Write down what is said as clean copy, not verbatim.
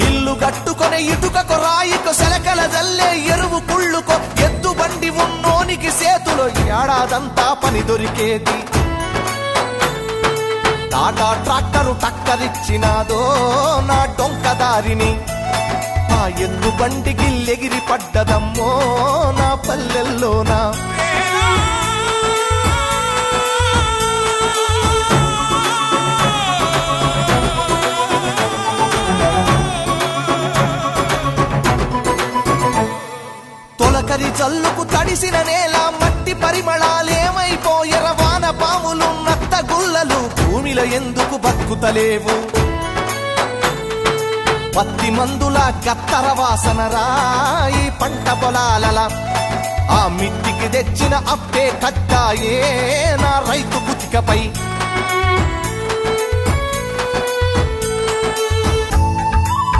ఇల్లు కట్టుకొనే ఇటుకకు రాయికు సెలకల జల్లే ఎరువు కుళ్ళుకో ఎద్దు బండి ఉన్నోనికి సేతులో ఏడాదంతా పని దొరికేది టాటా ట్రాక్టరు టక్కరిచ్చినాదో నా డొంకదారిని ఆ ఎద్దు బండికి ఎగిరి పడ్డదమ్మో నా పల్లెల్లోనా తొలకరి జల్లుకు తడిసిన నేల మట్టి పరిమళాలేమైపోయర వాన పాములు నత్త గుల్లలు భూమిలో ఎందుకు బతుకుతలేవు పత్తి మందుల గత్తర వాసన రాయి పంట పొలాలల ఆ మిట్టికి తెచ్చిన అప్పే కట్టాయే నా రైతు బుతికపై